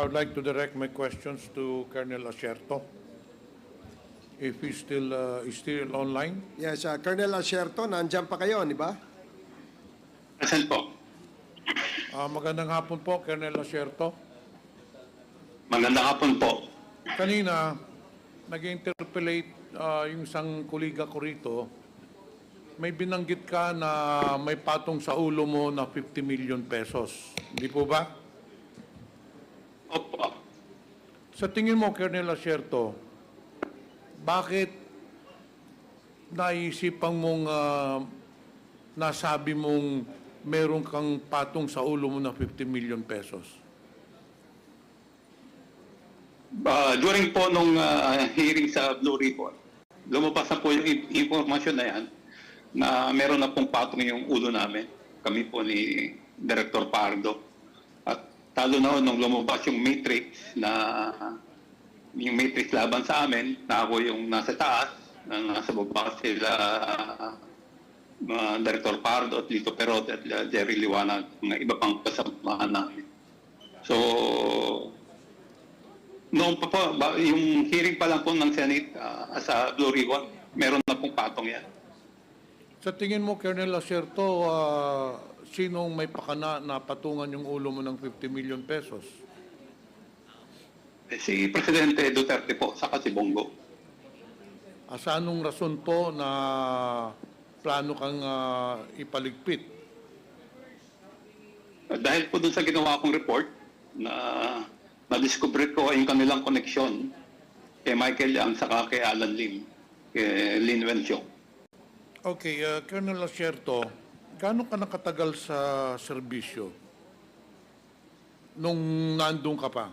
I would like to direct my questions to Colonel Asierto, if he's still online. Yes, Colonel Asierto, nandiyan pa kayo, di ba? Present po. Magandang hapon po, Colonel Asierto. Magandang hapon po. Kanina, nag-interpellate yung isang koliga ko rito. May binanggit ka na may patong sa ulo mo na 50 million pesos. Hindi po ba? Opo. Sa tingin mo, Colonel Asierto, bakit naisipan mong nasabi mong meron kang patong sa ulo mo na 50 million pesos? During po nung hearing sa Blue Ribbon, lumabas na po yung informasyon na yan na meron na pong patong yung ulo namin. Kami po ni Director Pardo. At talo na nung lumabas yung matrix laban sa amin, na ako yung nasa taas, na nasa baba sila Director Pardo at Lito Perote at Jerry Liwanag, mga iba pang kasamahan namin. So, noong pa po, yung hearing pa lang po ng Senate sa Blue Ribbon, meron na pong patong yan. Sa tingin mo, Colonel Asierto, sinong may pakana na patungan yung ulo mo ng 50 million pesos? Si Presidente Duterte po, saka si Bongo. Sa anong rason po na plano kang ipaligpit? Dahil po dun sa ginawa kong report, na na-discover ko yung kanilang koneksyon kay Michael Yang saka kay Alan Lim, kay Lin Wenxiong. Okay, Colonel Asierto, gaano ka nakatagal sa serbisyo nung nandun ka pa?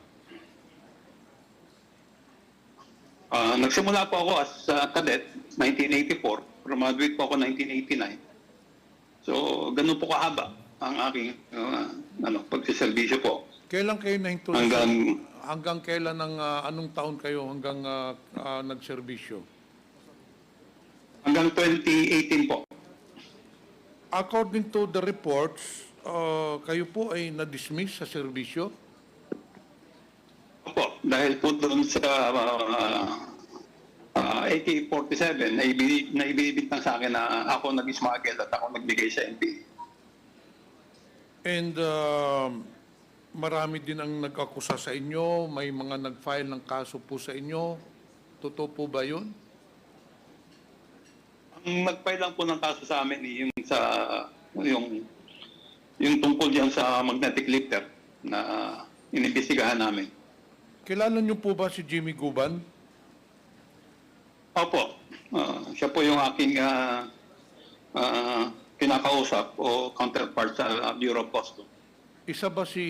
Nagsimula po ako as cadet, 1984. Graduate po ako 1989. So, ganun po kahaba ang aking pagsiservisyo po. Kailan kayo na-introduce? Hanggang kailan anong taon kayo hanggang nagserbisyo? Hanggang 2018 po. According to the reports, kayo po ay na-dismiss sa serbisyo? Opo, dahil po doon sa AK-47 na ibinibintang sa akin na ako nag-smuggle at ako nagbigay sa NPA. And marami din ang nag-akusa sa inyo, may mga nag-file ng kaso po sa inyo. Totoo po ba yun? Ang nag-file lang po ng kaso sa amin yung tungkol diyan sa magnetic lifter na inimbestigahan namin. Kilala niyo po ba si Jimmy Guban? Opo, siya po yung aking kinakausap o counterpart sa Bureau of Customs. Isa ba si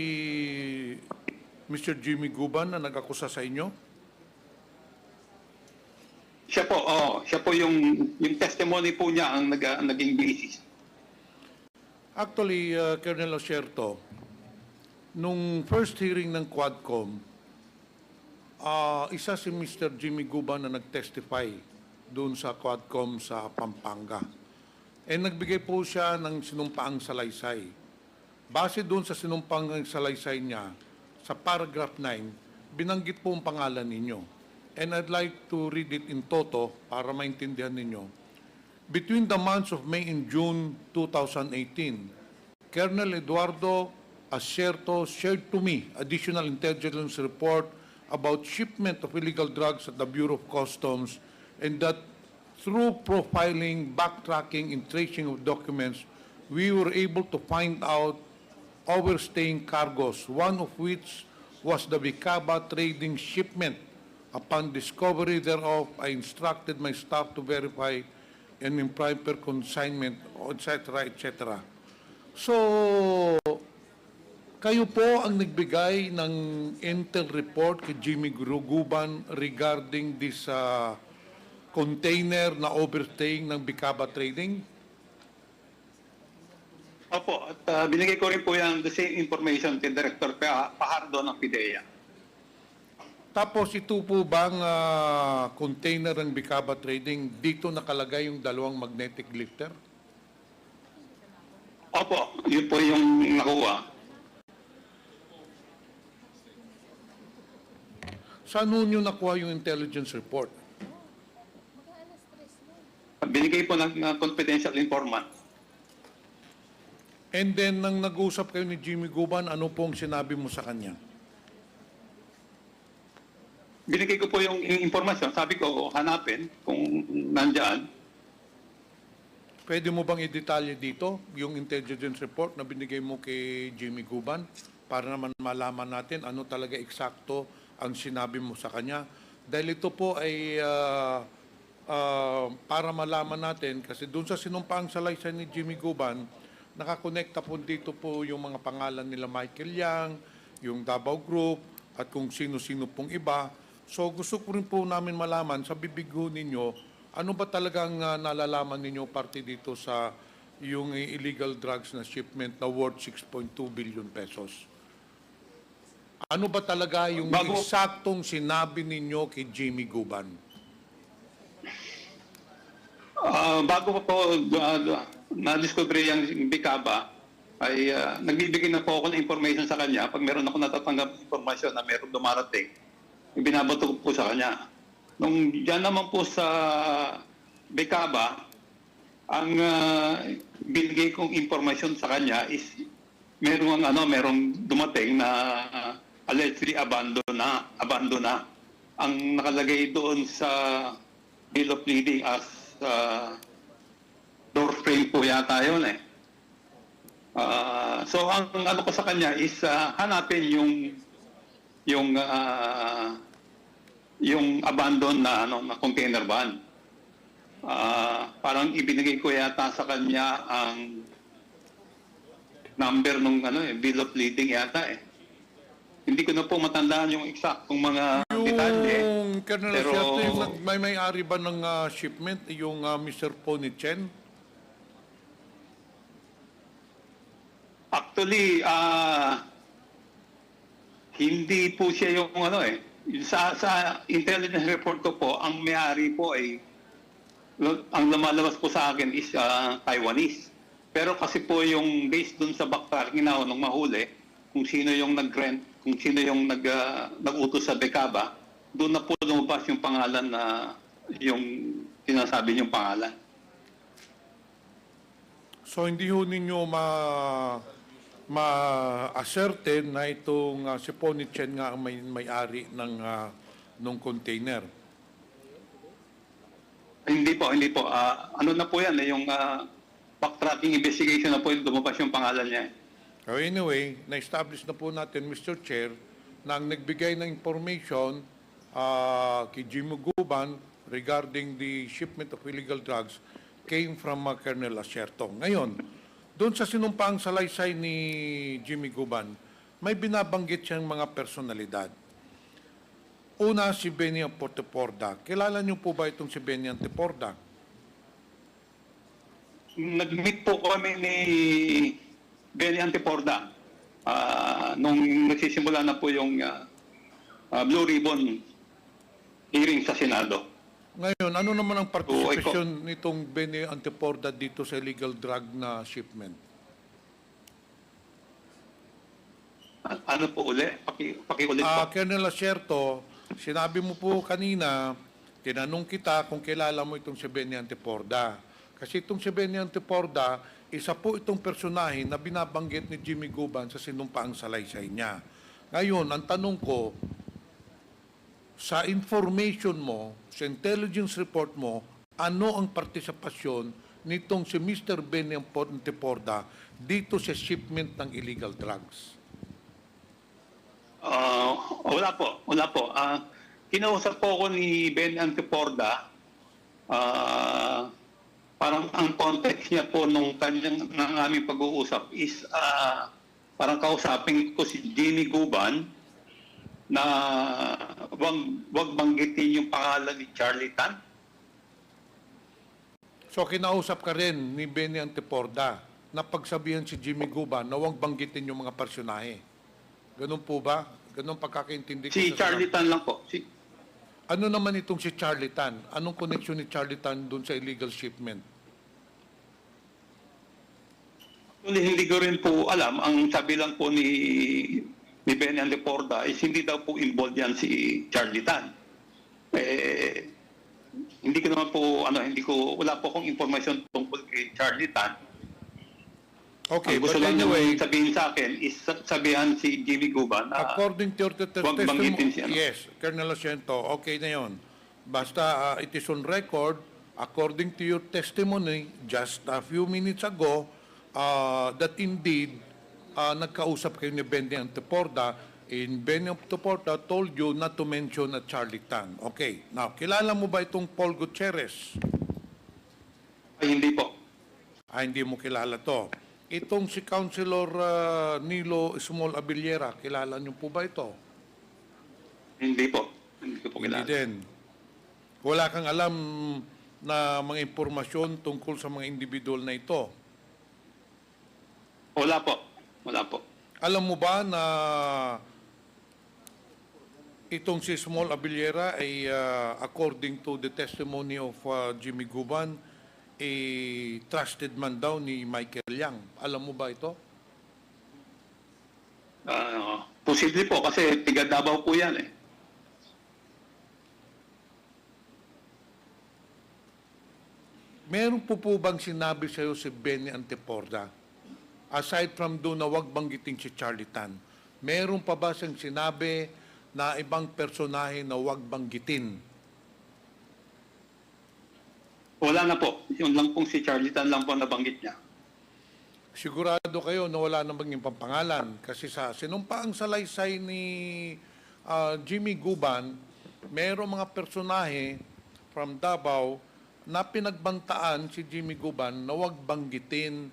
Mr. Jimmy Guban na nag-akusa sa inyo? Siya po yung testimony po niya ang naging basis. Actually, Colonel Asierto, nung first hearing ng Quadcom, isa si Mr. Jimmy Guban na nag-testify doon sa Quadcom sa Pampanga. Nagbigay po siya ng sinumpaang salaysay. Base doon sa sinumpaang salaysay niya, sa paragraph 9, binanggit po ang pangalan ninyo. And I'd like to read it in toto para maintindihan ninyo. Between the months of May and June 2018, Colonel Eduardo Asierto shared to me additional intelligence report about shipment of illegal drugs at the Bureau of Customs, and that through profiling, backtracking, and tracing of documents, we were able to find out overstaying cargoes, one of which was the Vicaba trading shipment. Upon discovery thereof, I instructed my staff to verify an improper consignment, etc., etc. So, kayo po ang nagbigay ng intel report kay Jimmy Guban regarding this container na overstaying ng Vicaba Trading? Opo, at binigay ko rin po yan the same information kay Director Pajardo ng PIDEA. Tapos ito po bang container ng Vicaba Trading, dito nakalagay yung dalawang magnetic lifter? Opo, yun po yung nakuha. Saan ho nyo nakuha yung intelligence report? Binigay po ng confidential informant. And then, nang nag-usap kayo ni Jimmy Guban, ano pong sinabi mo sa kanya? Binigay ko po yung informasyon. Sabi ko, hanapin kung nandyan. Pwede mo bang i-detalye dito yung intelligence report na binigay mo kay Jimmy Guban para naman malaman natin ano talaga eksakto ang sinabi mo sa kanya? Dahil ito po ay para malaman natin kasi doon sa sinumpaang salaysay ni Jimmy Guban, nakakonekta po dito po yung mga pangalan nila Michael Yang, yung Davao Group, at kung sino-sino pong iba. So gusto ko rin po namin malaman sa bibig ho ninyo, ano ba talagang nalalaman ninyo parte dito sa yung illegal drugs na shipment na worth 6.2 billion pesos? Ano ba talaga yung eksaktong sinabi ninyo kay Jimmy Guban? Bago po na-discover yung Bicaba, ay nagbibigay na po ako ng information sa kanya. Pag meron ako natatanggap information na meron dumarating, ibinabato ko po sa kanya. Nung dyan naman po sa Bicaba, ang binigay kong informasyon sa kanya is merong dumating na allegedly abandona. Ang nakalagay doon sa bill of lading as door frame po yata yun eh. So ang ano ko sa kanya is hanapin yung abandon na na container van. Parang ibinigay ko yata sa kanya ang number nung bill of lading yata eh. Hindi ko na po matandaan yung eksaktong mga detalye. Yung Colonel Pero Sierto, yung may-ari ba ng shipment, yung Mr. Pony Chen? Actually, hindi po siya yung sa intelligence report ko po, ang may-ari po ay ang lumalabas po sa akin is Taiwanese. Pero kasi po yung based dun sa backtracking na nung mahuli, kung sino yung nag-rent, kung sino yung nag-utos sa Bicaba, doon na po lumabas yung pangalan na yung sinasabi niyong pangalan. So hindi ho ninyo ma-ascertain na itong si Pony Chen nga ang may-ari ng container? Hindi po. Ano na po yan, yung backtracking investigation na po yung lumabas yung pangalan niya. So anyway, na-establish na po natin, Mr. Chair, na ang nagbigay ng information kay Jimmy Guban regarding the shipment of illegal drugs came from Colonel Asierto. Ngayon, doon sa sinumpaang salaysay ni Jimmy Guban, may binabanggit siyang mga personalidad. Una, si Benny Antiporda. Kilala niyo po ba itong si Benny Antiporda? Nag-meet po kami ni Benny Antiporda nung nagsisimula na po yung Blue Ribbon hearing sa Senado. Ngayon, ano naman ang partisipasyon nitong Benny Antiporda dito sa illegal drug na shipment? Ano po uli? Pakiulit po. Colonel Asierto, sinabi mo po kanina, tinanong kita kung kilala mo itong si Benny Antiporda. Kasi itong si Benny Antiporda, isa po itong personahe na binabanggit ni Jimmy Guban sa sinumpaang salaysay niya. Ngayon, ang tanong ko, sa information mo, sa intelligence report mo, ano ang partisipasyon nitong si Mr. Benny Antiporda dito sa shipment ng illegal drugs? Wala po. Kinausap po ako ni Benny Antiporda. Parang ang context niya po ng aming pag-uusap is parang kausapin ko si Jimmy Guban na wag banggitin yung pangalan ni Charlie Tan. So kinausap ka rin ni Benny Antiporda na pagsabihan si Jimmy Guban na huwag banggitin yung mga personahe. Ganun po ba? Ganun pagkakaintindi ko. Si Charlie Tan lang po. Ano naman itong si Charlie Tan? Anong connection ni Charlie Tan doon sa illegal shipment? Actually, hindi ko rin po alam. Ang sabi lang po ni ni Benny Leporda is hindi daw po involved yan si Charlie Tan. Hindi ko naman po, wala po akong informasyon tungkol kay Charlie Tan. Okay, Ang gusto but lang anyway, niyang sabihin sa akin is sabihan si Jimmy Guban na according to your wag banggitin siya. yes, Colonel Asiento, okay na yon. Basta it is on record, according to your testimony just a few minutes ago, that indeed, nagkausap kayo ni Benny Anteporda, and Benny Anteporda told you not to mention a Charlie Tan. Okay, now, kilala mo ba itong Paul Gutierrez? Ay, hindi po. Hindi mo kilala to. Itong si Councilor Nilo Small Abiliera, kilala niyo po ba ito? Hindi po. Hindi ko po Hindi kilala. din. Wala kang alam na mga impormasyon tungkol sa mga individual na ito. Wala po. Wala po. Alam mo ba na itong si Small Abiliera ay according to the testimony of Jimmy Guban, trusted man daw ni Michael Yang. Alam mo ba ito? Posible po kasi tiga Davao po yan eh. Meron po bang sinabi sa iyo si Benny Anteporda? Aside from doon na wag banggitin si Charlie Tan, meron pa ba siyang sinabi na ibang personahe na wag banggitin? Wala na po. Yun lang pong si Charlie Tan lang po nabanggit niya. Sigurado kayo na wala namang yung pampangalan kasi sa sinumpaang salaysay ni Jimmy Guban, merong mga personahe from Davao na pinagbantaan si Jimmy Guban na wag banggitin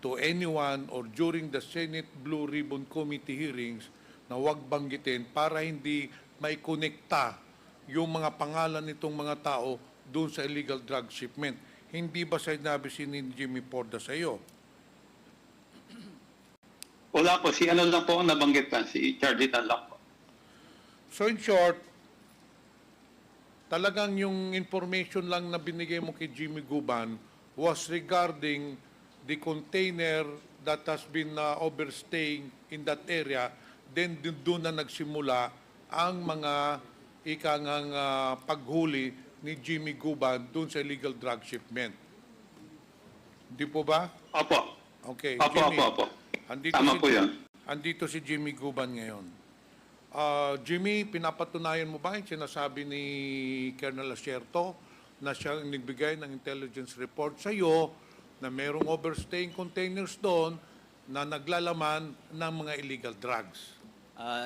to anyone or during the Senate Blue Ribbon Committee hearings na wag banggitin para hindi may konekta yung mga pangalan nitong mga tao doon sa illegal drug shipment. Hindi ba sinabi si Jimmy Porda sa iyo? Wala po. Si ano lang po ang nabanggit pa. Si Charlie Tan lang po. So in short, talagang yung information lang na binigay mo kay Jimmy Guban was regarding the container that has been overstaying in that area. Then doon na nagsimula ang mga ikangang paghuli ni Jimmy Guban doon sa illegal drug shipment. Di po ba? Opo. Okay, Opo, Jimmy. opo. Andito Tama si, po yan. andito si Jimmy Guban ngayon. Jimmy, pinapatunayan mo ba yung sinasabi ni Colonel Asierto na siya ang nagbigay ng intelligence report sa iyo na merong overstaying containers doon na naglalaman ng mga illegal drugs?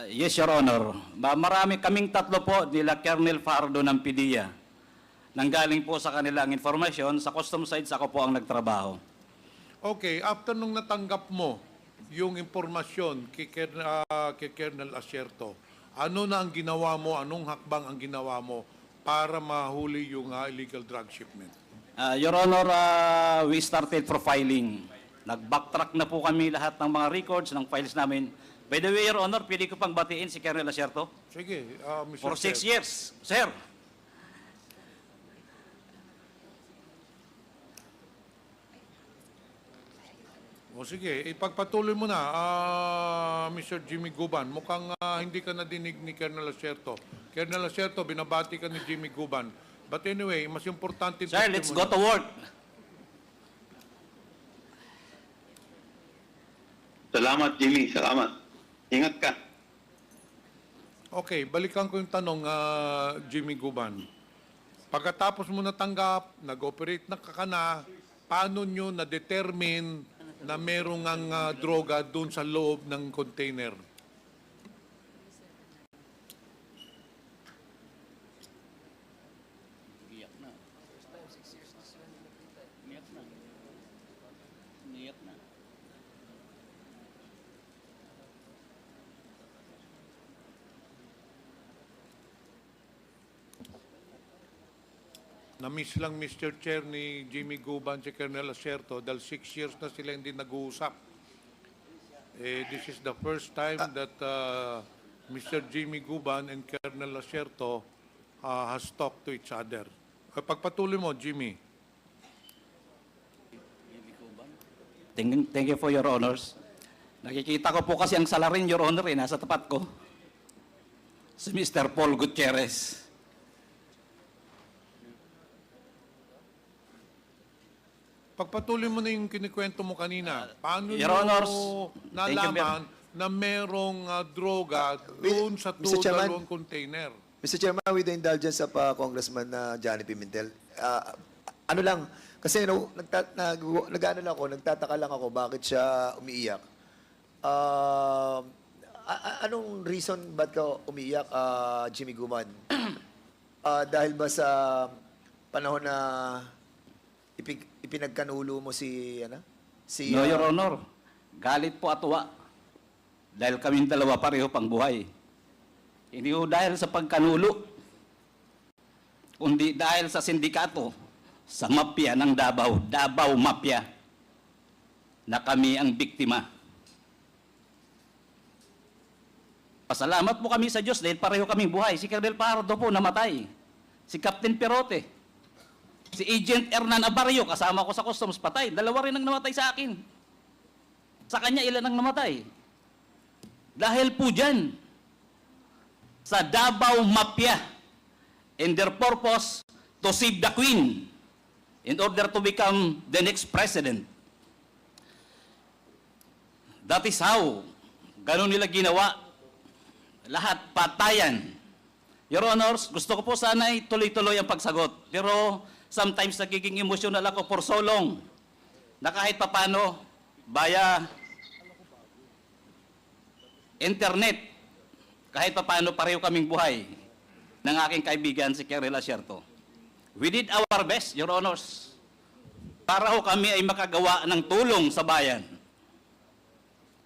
Yes, Your Honor. Marami kaming tatlo po nila Colonel Fardo ng PDEA. Nanggaling po sa kanilang informasyon, sa custom sides ako po ang nagtrabaho. Okay, after nung natanggap mo yung impormasyon kay Colonel Asierto, ano na ang ginawa mo, anong hakbang ang ginawa mo para mahuli yung illegal drug shipment? Your Honor, we started profiling. Nag-backtrack na po kami lahat ng mga records ng files namin. By the way, Your Honor, pwede ko pang batiin si Colonel Asierto? Sige, Mr. For 6 Chair. years, sir. O sige, ipagpatuloy mo na, Mr. Jimmy Guban. Mukhang hindi ka nadinig ni Colonel Asierto. Colonel Asierto, binabati ka ni Jimmy Guban. But anyway, mas importante... Sir, let's go to work. Salamat, Jimmy. Salamat. Ingat ka. Okay, balikan ko yung tanong, Jimmy Guban. Pagkatapos mo natanggap, nag-operate na ka na, paano nyo na-determine na merong ang droga doon sa loob ng container? Na-miss lang, Mr. Chair, ni Jimmy Guban si Colonel Asierto dahil 6 years na sila hindi nag-uusap. This is the first time that Mr. Jimmy Guban and Colonel Asierto has talked to each other. Pagpatuloy mo, Jimmy. Thank you for your honors. Nakikita ko po kasi ang salarin, Your Honor, nasa tapat ko. Si Mr. Paul Gutierrez. Pagpatuloy mo na yung kinikwento mo kanina, paano Your Honors, nyo thank you, nalaman na merong droga doon sa Mr. Chairman. dalawang container? Mr. Chairman, with the indulgence of Congressman Johnny Pimentel, ano lang, kasi nag-ano lang ako, nagtataka lang ako bakit siya umiiyak. Anong reason ba't ka umiiyak, Jimmy Guman? Dahil ba sa panahon na ipinagkanulo mo si, No, Your Honor. Galit po at tuwa. Dahil kaming dalawa pareho pang buhay. Hindi ho dahil sa pagkanulo, kundi dahil sa sindikato, sa mafia ng Davao, Davao Mafia, na kami ang biktima. Pasalamat po kami sa Diyos dahil pareho kaming buhay. Si Colonel Pardo po namatay. Si Captain Perote. Si Agent Hernan Abarrio, kasama ko sa customs, patay. Dalawa rin ang namatay sa akin. Sa kanya, ilan ang namatay? Dahil po dyan, sa Davao Mafia, and their purpose to save the Queen in order to become the next president. That is how, ganun nila ginawa. Lahat patayan. Your Honors, gusto ko po sana tuloy-tuloy ang pagsagot. Pero sometimes nagiging emotional ako for so long na kahit papano, via internet, kahit papano pareho kaming buhay ng aking kaibigan si Kerry Lacierto. We did our best, Your Honors, para ho kami ay makagawa ng tulong sa bayan.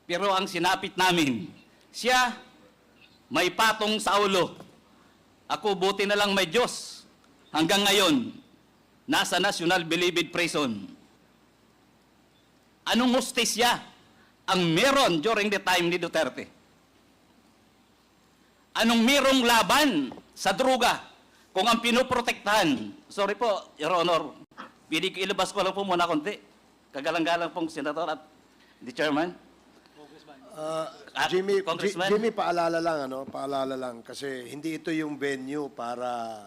Pero ang sinapit namin, siya may patong sa ulo. Ako buti na lang may Diyos. Hanggang ngayon, nasa National Bilibid Prison. Anong hustisya ang meron during the time ni Duterte? Anong merong laban sa droga kung ang pinoprotektahan? Sorry po, Your Honor. Pili ko ilabas ko lang po muna konti. Kagalang-galang pong Senator at the Chairman. Jimmy, Congressman. Jimmy, paalala lang kasi hindi ito yung venue para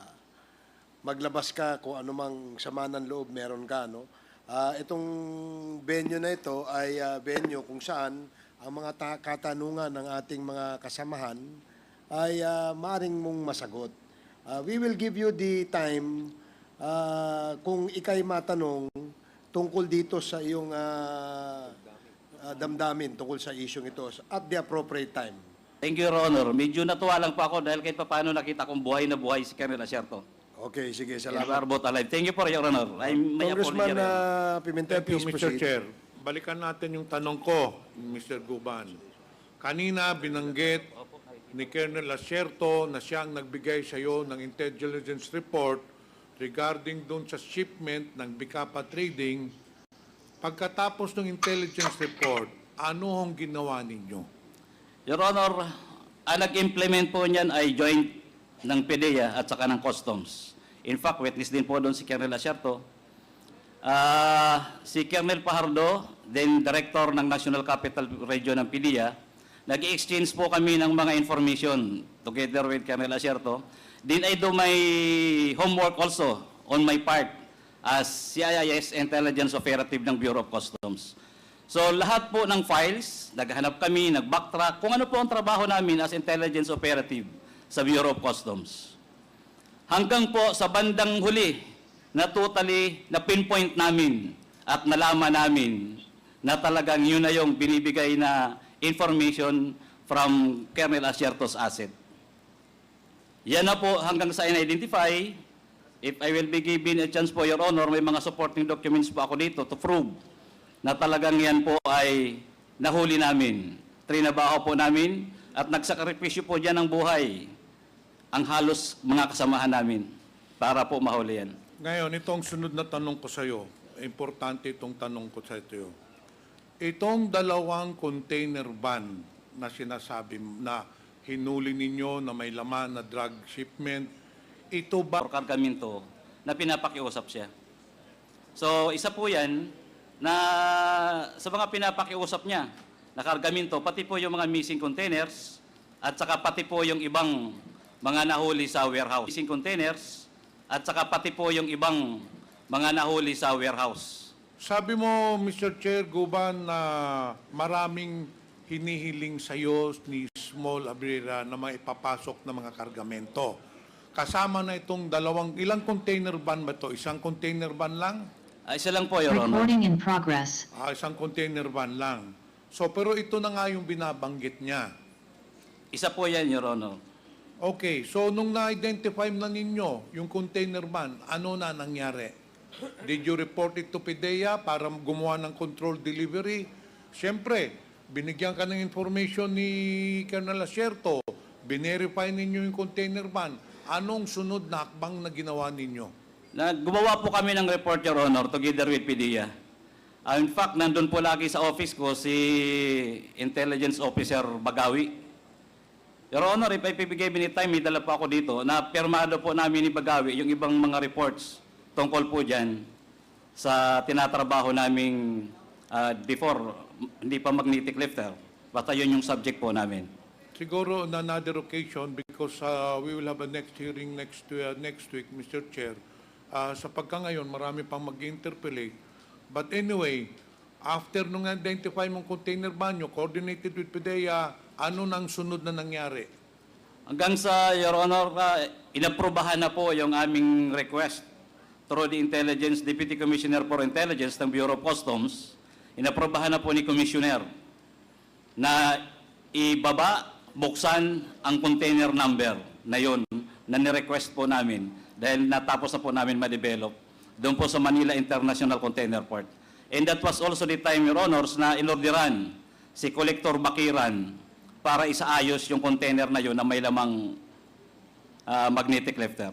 maglabas ka kung anumang sama ng loob meron ka, no? Itong venue na ito ay venue kung saan ang mga katanungan ng ating mga kasamahan ay maaring mong masagot. We will give you the time kung ikay matanong tungkol dito sa iyong damdamin tungkol sa isyong ito at the appropriate time. Thank you, Your Honor. Medyo natuwa lang po ako dahil kahit paano nakita kong buhay na buhay si Colonel Lacierto. Okay, sige, We salamat. are both alive. Thank you for Your Honor. I may Congressman apologize. Pimentel, Thank you, please Mr. proceed. Chair. Balikan natin yung tanong ko, Mr. Guban. Kanina binanggit ni Colonel Lacierto na siya ang nagbigay sa iyo ng intelligence report regarding doon sa shipment ng Bicapa Trading. Pagkatapos ng intelligence report, ano ang ginawa ninyo? Your Honor, ang nag-implement po niyan ay joint ng PDEA at saka ng Customs. In fact, witness din po doon si Colonel Lacierto. Si Colonel Pajardo, then Director ng National Capital Region ng PDEA, nag-exchange po kami ng mga information together with Colonel Lacierto. Then I do my homework also on my part as CIS Intelligence Operative ng Bureau of Customs. So lahat po ng files, naghanap kami, nag-backtrack, kung ano po ang trabaho namin as Intelligence Operative sa Bureau of Customs. Hanggang po sa bandang huli, na totally na pinpoint namin at nalaman namin na talagang yun na yung binibigay na information from Colonel Lacierto's asset. Yan na po hanggang sa in-identify. If I will be given a chance po, Your Honor, may mga supporting documents po ako dito to prove na talagang yan po ay nahuli namin. Trinabaho po namin at nagsakripisyo po dyan ng buhay ang halos mga kasamahan namin para po mahuli yan. Ngayon, itong sunod na tanong ko sa iyo, importante itong tanong ko sa iyo. Itong dalawang container van na sinasabi na hinuli ninyo na may laman na drug shipment, ito ba Or kargamento na pinapakiusap siya. So, isa po yan na sa mga pinapakiusap niya, na kargamento, pati po yung mga missing containers at saka pati po yung ibang mga nahuli sa warehouse. Missing containers at saka pati po yung ibang mga nahuli sa warehouse. Sabi mo, Mr. Chair, Guban, na maraming hinihiling sa'yo ni Small Abrera na maipapasok na mga kargamento. Kasama na itong ilang container van ba ito? Isang container van lang? Isa lang po, Your Honor. Recording in progress. Isang container van lang. So, pero ito na nga yung binabanggit niya. Isa po yan, Your Honor. Okay, so nung na-identify na ninyo yung container van, ano na nangyari? Did you report it to PIDEA para gumawa ng control delivery? Siyempre, binigyan ka ng information ni Colonel Asierto, binerify ninyo yung container van. Anong sunod na hakbang na ginawa ninyo? Gumawa po kami ng report, Your Honor, together with PDEA. In fact, nandun po lagi sa office ko si Intelligence Officer Bagawi. Your Honor, if I bibigay me time, may dala po ako dito na pirmado po namin ni Bagawi yung ibang mga reports tungkol po dyan sa tinatrabaho naming before, hindi pa magnetic lifter. Basta yun yung subject po namin. Siguro on another occasion, because we will have a next hearing next week, Mr. Chair. Sa pagka ngayon, marami pang mag-interpellate. But anyway, after nung identify mong container van nyo, coordinated with PIDEA, ano nang sunod na nangyari? Hanggang sa, Your Honor, inaprubahan na po yung aming request through the Deputy Commissioner for Intelligence ng Bureau of Customs. Inaprubahan na po ni Commissioner na buksan ang container number na yon na ni-request po namin dahil natapos na po namin ma-develop doon po sa Manila International Container Port. And that was also the time, Your Honors, na inorderan si Collector Bakiran para isaayos yung container na yun na may lamang magnetic lifter.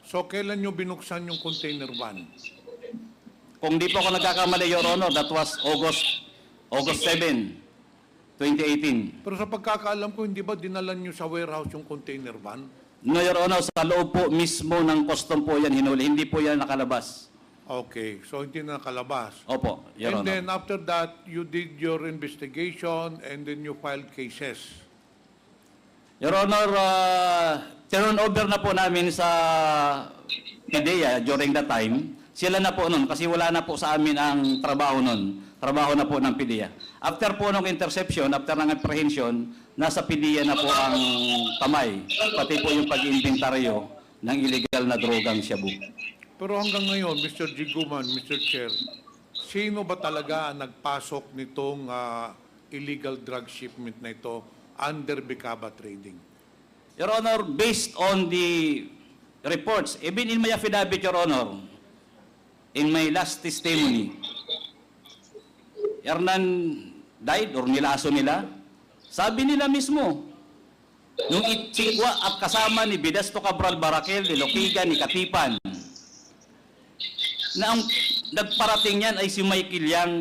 So, kailan nyo binuksan yung container van? Kung di po ako nagkakamali, Your Honor, that was August 7, 2018. Pero sa pagkakaalam ko, hindi ba dinalan nyo sa warehouse yung container van? No, Your Honor, sa loob po mismo ng custom po yan hinuli. Hindi po yan nakalabas. Okay, so hindi na nakalabas. Opo, Your And Honor. then after that, you did your investigation and then you filed cases. Your Honor, turn over na po namin sa PIDEA during that time. Sila na po nun, kasi wala na po sa amin ang trabaho nun. Trabaho na po ng PIDEA. After po ng interception, after ng apprehension, nasa PIDEA na po ang kamay. Pati po yung pag-inventaryo ng illegal na drogang shabu. Pero hanggang ngayon, Mr. Jiguman, Mr. Chair, sino ba talaga ang nagpasok nitong illegal drug shipment na ito under Bicaba Trading? Your Honor, based on the reports, even in my affidavit, Your Honor, in my last testimony, Hernan died or nilaso nila. Sabi nila mismo, nung itsikwa at kasama ni Bidasto Cabral Barakel, ni Loquigan, ni Katipan, na ang nagparating yan ay si Michael Yang,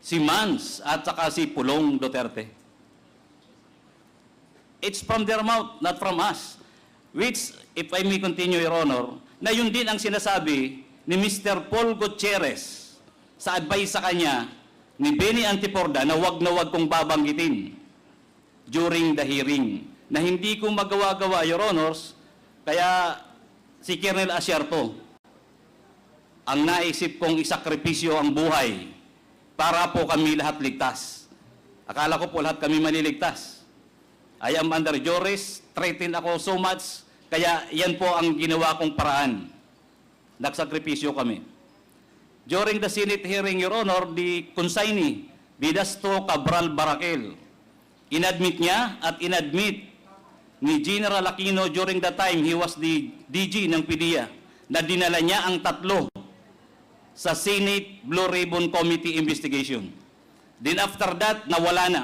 si Mans, at saka si Pulong Duterte. It's from their mouth, not from us. Which, if I may continue, Your Honor, na yun din ang sinasabi ni Mr. Paul Gutierrez sa advice sa kanya ni Benny Antiporda na wag kong babanggitin during the hearing. Na hindi ko magawa-gawa, Your Honors, kaya si Colonel Asierto, ang naisip kong isakripisyo ang buhay para po kami lahat ligtas. Akala ko po lahat kami maliligtas. I am under duress, threatened ako so much, kaya yan po ang ginawa kong paraan. Nagsakripisyo kami. During the Senate hearing, Your Honor, the consignee, Bidasto Cabral Barakel, inadmit niya at inadmit ni General Aquino during the time he was the DG ng PIDEA na dinala niya ang tatlo sa Senate Blue Ribbon Committee investigation. Then after that, nawala na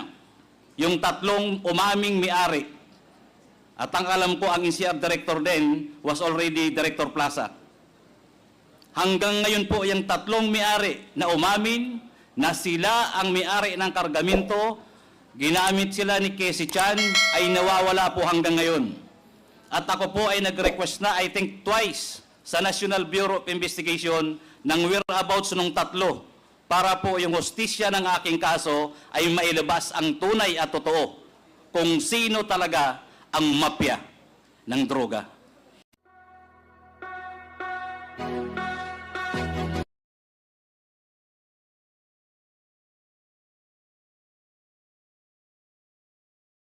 yung tatlong umaming may-ari. At ang alam ko, ang NCR director din was already Director Plaza. Hanggang ngayon po, yung tatlong may-ari na umamin na sila ang may-ari ng kargamento, ginamit sila ni Casey Chan, ay nawawala po hanggang ngayon. At ako po ay nag-request na, I think twice, sa National Bureau of Investigation ng whereabouts ng tatlo para po yung hustisya ng aking kaso ay mailabas ang tunay at totoo kung sino talaga ang mafia ng droga.